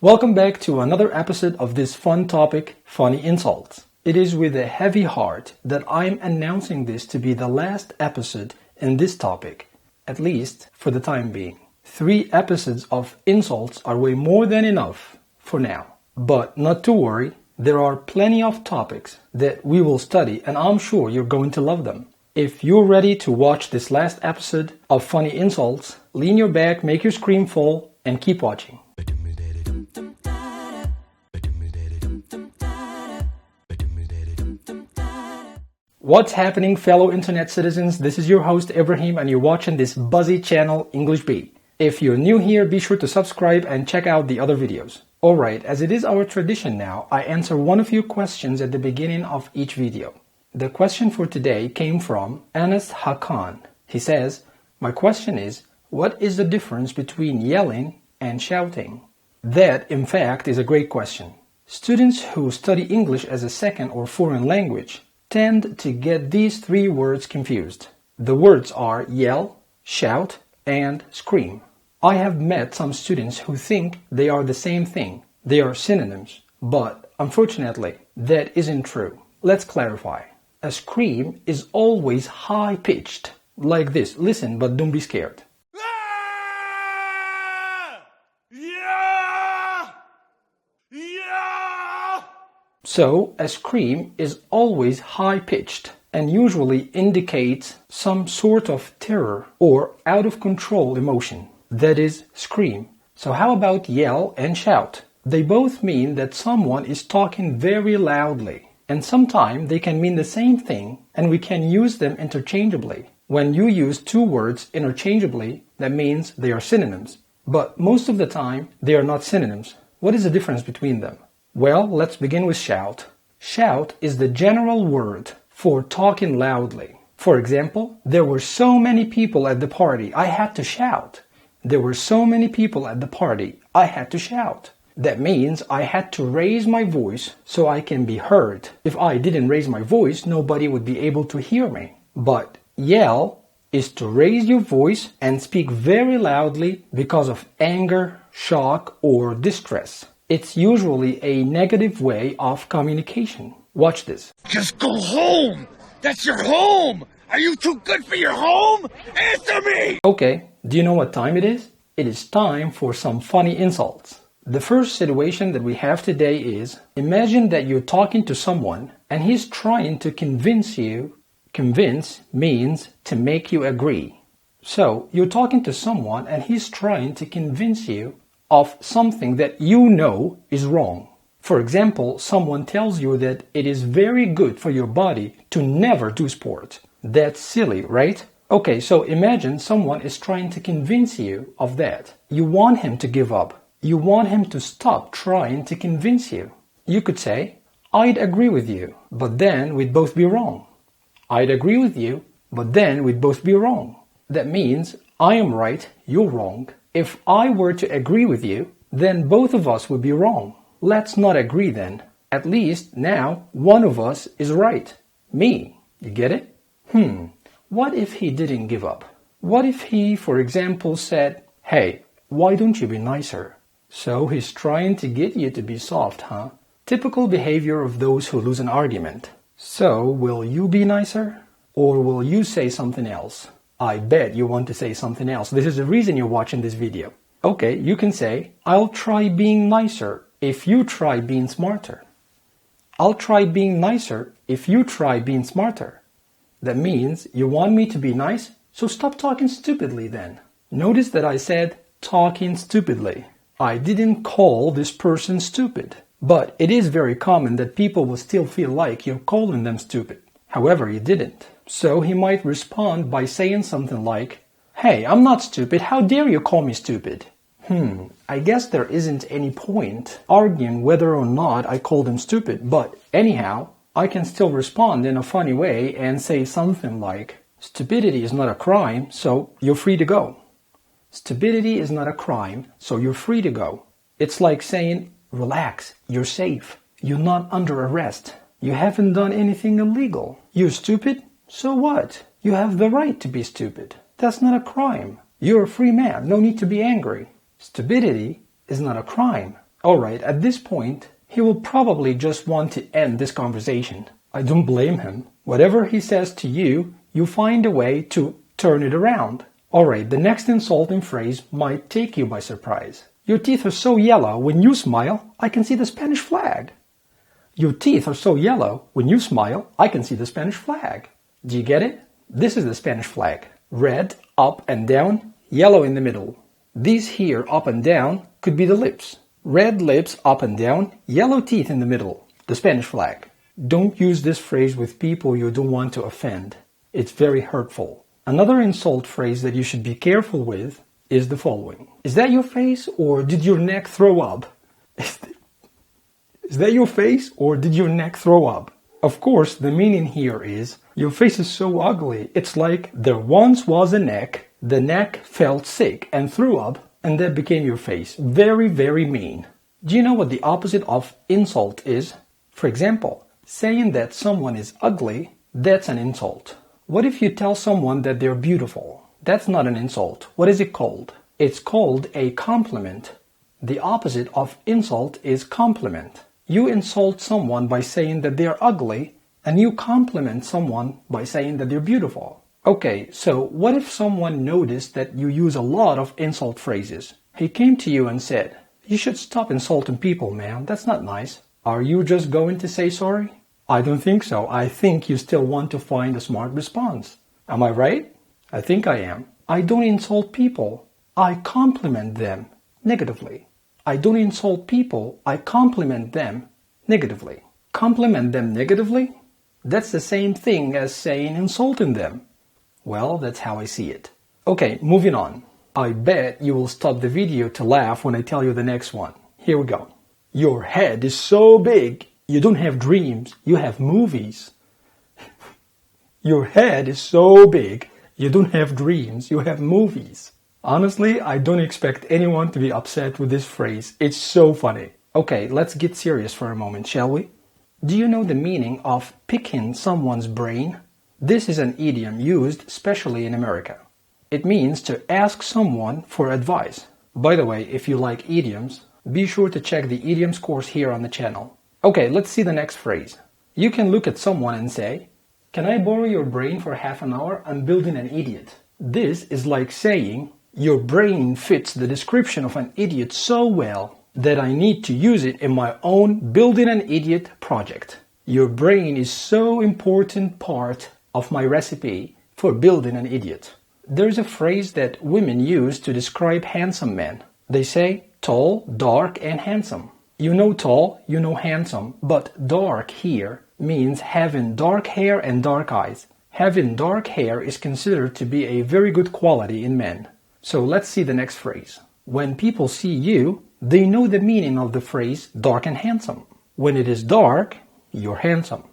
Welcome back to another episode of this fun topic, funny insults. It is with a heavy heart that I'm announcing this to be the last episode in this topic, at least for the time being. 3 episodes of insults are way more than enough for now. But not to worry, there are plenty of topics that we will study and I'm sure you're going to love them. If you're ready to watch this last episode of Funny Insults, lean your back, make your scream full, and keep watching. What's happening, fellow internet citizens? This is your host Ibrahim and you're watching this buzzy channel English Bee. If you're new here, be sure to subscribe and check out the other videos. Alright, as it is our tradition now, I answer one of your questions at the beginning of each video. The question for today came from Anas Hakan. He says, my question is, what is the difference between yelling and shouting? That, in fact, is a great question. Students who study English as a second or foreign language tend to get these 3 words confused. The words are yell, shout, and scream. I have met some students who think they are the same thing. They are synonyms. But, unfortunately, that isn't true. Let's clarify. A scream is always high-pitched, like this. Listen, but don't be scared. So, a scream is always high-pitched and usually indicates some sort of terror or out-of-control emotion. That is, scream. So how about yell and shout? They both mean that someone is talking very loudly. And sometimes they can mean the same thing and we can use them interchangeably. When you use 2 words interchangeably, that means they are synonyms. But most of the time, they are not synonyms. What is the difference between them? Well, let's begin with shout. Shout is the general word for talking loudly. For example, there were so many people at the party, I had to shout. There were so many people at the party, I had to shout. That means I had to raise my voice so I can be heard. If I didn't raise my voice, nobody would be able to hear me. But yell is to raise your voice and speak very loudly because of anger, shock, or distress. It's usually a negative way of communication. Watch this. Just go home! That's your home! Are you too good for your home? Answer me! Okay, do you know what time it is? It is time for some funny insults. The first situation that we have today is, imagine that you're talking to someone and he's trying to convince you. Convince means to make you agree. So, you're talking to someone and he's trying to convince you of something that you know is wrong. For example, someone tells you that it is very good for your body to never do sport. That's silly, right? Okay, so imagine someone is trying to convince you of that. You want him to give up. You want him to stop trying to convince you. You could say, I'd agree with you, but then we'd both be wrong. I'd agree with you, but then we'd both be wrong. That means I am right, you're wrong. If I were to agree with you, then both of us would be wrong. Let's not agree then. At least now one of us is right. Me. You get it? What if he didn't give up? What if he, for example, said, hey, why don't you be nicer? So he's trying to get you to be soft, huh? Typical behavior of those who lose an argument. So, will you be nicer? Or will you say something else? I bet you want to say something else. This is the reason you're watching this video. Okay, you can say, I'll try being nicer if you try being smarter. I'll try being nicer if you try being smarter. That means you want me to be nice, so stop talking stupidly then. Notice that I said talking stupidly. I didn't call this person stupid. But it is very common that people will still feel like you're calling them stupid. However, you didn't. So he might respond by saying something like, hey, I'm not stupid, how dare you call me stupid? I guess there isn't any point arguing whether or not I called him stupid, but anyhow, I can still respond in a funny way and say something like, stupidity is not a crime, so you're free to go. Stupidity is not a crime, so you're free to go. It's like saying, relax, you're safe, you're not under arrest, you haven't done anything illegal. You're stupid? So what? You have the right to be stupid. That's not a crime. You're a free man, no need to be angry. Stupidity is not a crime, Alright, at this point, he will probably just want to end this conversation. I don't blame him. Whatever he says to you, you find a way to turn it around. Alright, the next insulting phrase might take you by surprise. Your teeth are so yellow, when you smile, I can see the Spanish flag. Your teeth are so yellow, when you smile, I can see the Spanish flag. Do you get it? This is the Spanish flag. Red, up and down, yellow in the middle. These here, up and down, could be the lips. Red lips, up and down, yellow teeth in the middle. The Spanish flag. Don't use this phrase with people you don't want to offend. It's very hurtful. Another insult phrase that you should be careful with is the following. Is that your face, or did your neck throw up? Is that your face, or did your neck throw up? Of course, the meaning here is, your face is so ugly, it's like there once was a neck, the neck felt sick and threw up, and that became your face. Very, very mean. Do you know what the opposite of insult is? For example, saying that someone is ugly, that's an insult. What if you tell someone that they're beautiful? That's not an insult. What is it called? It's called a compliment. The opposite of insult is compliment. You insult someone by saying that they're ugly, and you compliment someone by saying that they're beautiful. Okay, so what if someone noticed that you use a lot of insult phrases? He came to you and said, "You should stop insulting people, man. That's not nice." Are you just going to say sorry? I don't think so. I think you still want to find a smart response. Am I right? I think I am. I don't insult people. I compliment them negatively. I don't insult people. I compliment them negatively. Compliment them negatively? That's the same thing as saying insulting them. Well, that's how I see it. Okay, moving on. I bet you will stop the video to laugh when I tell you the next one. Here we go. Your head is so big, you don't have dreams, you have movies. Your head is so big, you don't have dreams, you have movies. Honestly, I don't expect anyone to be upset with this phrase. It's so funny. Okay, let's get serious for a moment, shall we? Do you know the meaning of picking someone's brain? This is an idiom used especially in America. It means to ask someone for advice. By the way, if you like idioms, be sure to check the idioms course here on the channel. Okay, let's see the next phrase. You can look at someone and say, "Can I borrow your brain for half an hour? I'm building an idiot." This is like saying, your brain fits the description of an idiot so well that I need to use it in my own building an idiot project. Your brain is so important part of my recipe for building an idiot. There's a phrase that women use to describe handsome men. They say, tall, dark, and handsome. You know tall, you know handsome, but dark here means having dark hair and dark eyes. Having dark hair is considered to be a very good quality in men. So let's see the next phrase. When people see you, they know the meaning of the phrase dark and handsome. When it is dark, you're handsome.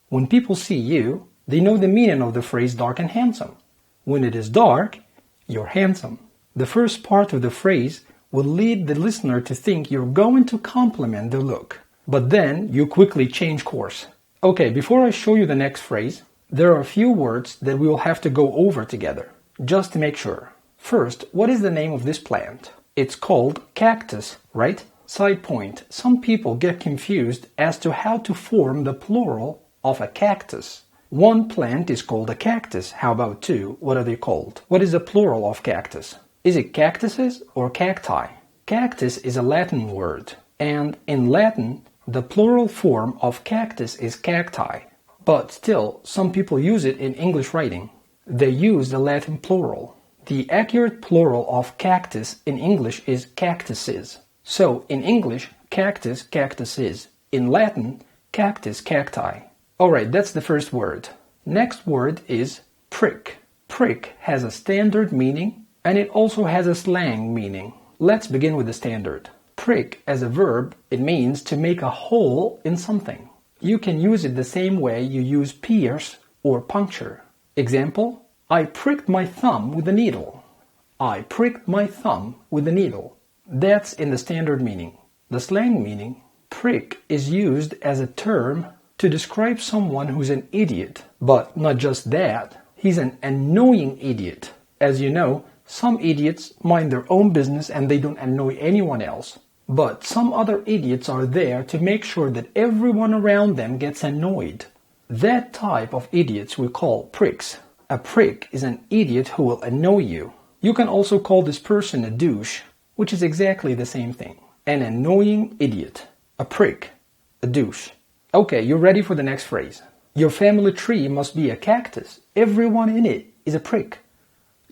When people see you, they know the meaning of the phrase dark and handsome. When it is dark, you're handsome. The first part of the phrase will lead the listener to think you're going to compliment their look. But then you quickly change course. Okay, before I show you the next phrase, there are a few words that we will have to go over together, just to make sure. First, what is the name of this plant? It's called cactus, right? Side point. Some people get confused as to how to form the plural of a cactus. One plant is called a cactus. How about two? What are they called? What is the plural of cactus? Is it cactuses or cacti? Cactus is a Latin word, and in Latin, the plural form of cactus is cacti. But still, some people use it in English writing. They use the Latin plural. The accurate plural of cactus in English is cactuses. So, in English, cactus, cactuses. In Latin, cactus, cacti. Alright, that's the first word. Next word is prick. Prick has a standard meaning, and it also has a slang meaning. Let's begin with the standard. Prick, as a verb, it means to make a hole in something. You can use it the same way you use pierce or puncture. Example, I pricked my thumb with a needle. I pricked my thumb with a needle. That's in the standard meaning. The slang meaning, prick is used as a term to describe someone who's an idiot. But not just that, he's an annoying idiot. As you know, some idiots mind their own business and they don't annoy anyone else. But some other idiots are there to make sure that everyone around them gets annoyed. That type of idiots we call pricks. A prick is an idiot who will annoy you. You can also call this person a douche, which is exactly the same thing. An annoying idiot. A prick. A douche. Okay, you're ready for the next phrase. Your family tree must be a cactus. Everyone in it is a prick.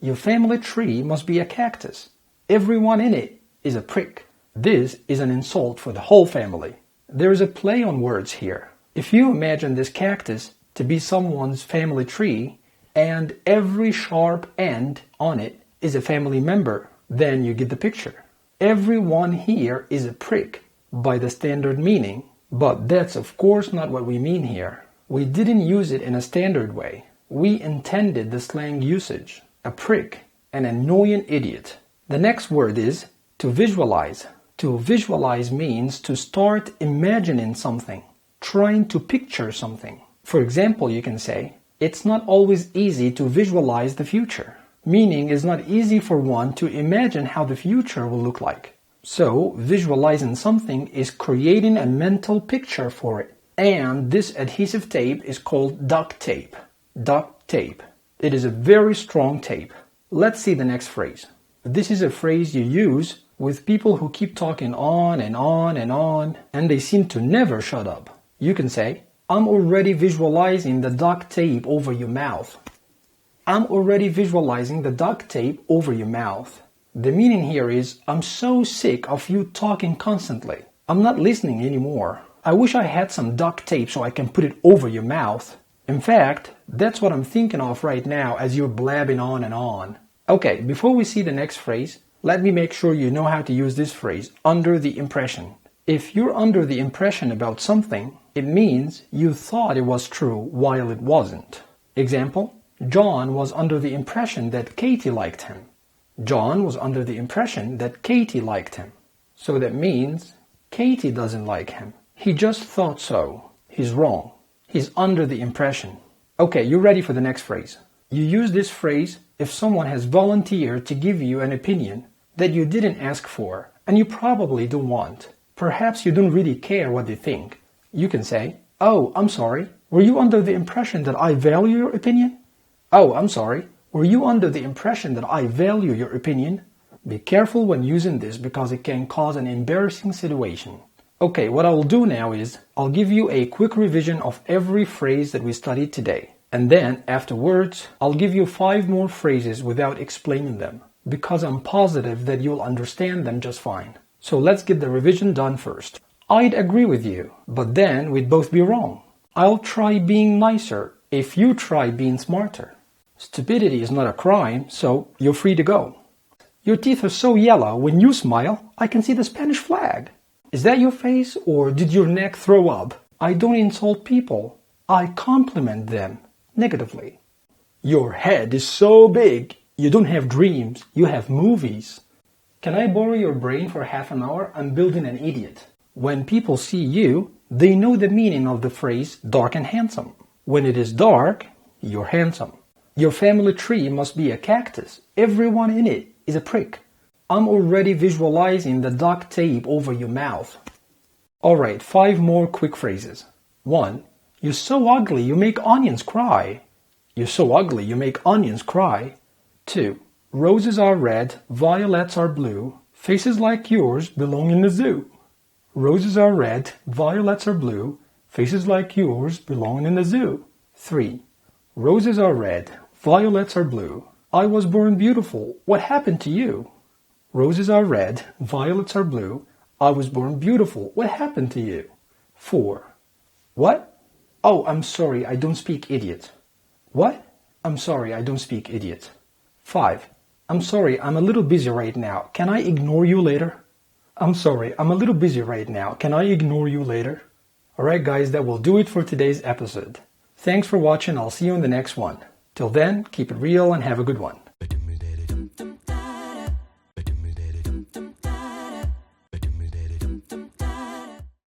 Your family tree must be a cactus. Everyone in it is a prick. This is an insult for the whole family. There is a play on words here. If you imagine this cactus to be someone's family tree, and every sharp end on it is a family member, then you get the picture. Everyone here is a prick by the standard meaning, but that's of course not what we mean here. We didn't use it in a standard way. We intended the slang usage. A prick, an annoying idiot. The next word is to visualize. To visualize means to start imagining something, trying to picture something. For example, you can say, it's not always easy to visualize the future. Meaning it's not easy for one to imagine how the future will look like. So, visualizing something is creating a mental picture for it. And this adhesive tape is called duct tape. Duct tape. It is a very strong tape. Let's see the next phrase. This is a phrase you use with people who keep talking on and on and on, and they seem to never shut up. You can say, I'm already visualizing the duct tape over your mouth. I'm already visualizing the duct tape over your mouth. The meaning here is, I'm so sick of you talking constantly. I'm not listening anymore. I wish I had some duct tape so I can put it over your mouth. In fact, that's what I'm thinking of right now as you're blabbing on and on. Okay, before we see the next phrase, let me make sure you know how to use this phrase, under the impression. If you're under the impression about something, it means you thought it was true while it wasn't. Example, John was under the impression that Katie liked him. John was under the impression that Katie liked him. So that means Katie doesn't like him. He just thought so. He's wrong. He's under the impression. Okay, you're ready for the next phrase. You use this phrase if someone has volunteered to give you an opinion that you didn't ask for and you probably don't want. Perhaps you don't really care what they think. You can say, oh, I'm sorry. Were you under the impression that I value your opinion? Oh, I'm sorry. Were you under the impression that I value your opinion? Be careful when using this because it can cause an embarrassing situation. Okay, what I will do now is I'll give you a quick revision of every phrase that we studied today. And then, afterwards, I'll give you 5 more phrases without explaining them, because I'm positive that you'll understand them just fine. So let's get the revision done first. I'd agree with you, but then we'd both be wrong. I'll try being nicer if you try being smarter. Stupidity is not a crime, so you're free to go. Your teeth are so yellow, when you smile, I can see the Spanish flag. Is that your face, or did your neck throw up? I don't insult people. I compliment them negatively. Your head is so big, you don't have dreams, you have movies. Can I borrow your brain for half an hour? I'm building an idiot. When people see you, they know the meaning of the phrase dark and handsome. When it is dark, you're handsome. Your family tree must be a cactus. Everyone in it is a prick. I'm already visualizing the duct tape over your mouth. Alright, 5 more quick phrases. 1. You're so ugly you make onions cry. You're so ugly you make onions cry. 2. Roses are red, violets are blue. Faces like yours belong in the zoo. Roses are red, violets are blue. Faces like yours belong in the zoo. 3. Roses are red, violets are blue. I was born beautiful. What happened to you? Roses are red, violets are blue. I was born beautiful. What happened to you? 4. What? Oh, I'm sorry, I don't speak idiot. What? I'm sorry, I don't speak idiot. 5. I'm sorry, I'm a little busy right now. Can I ignore you later? I'm sorry, I'm a little busy right now. Can I ignore you later? Alright guys, that will do it for today's episode. Thanks for watching. I'll see you in the next one. Till then, keep it real and have a good one.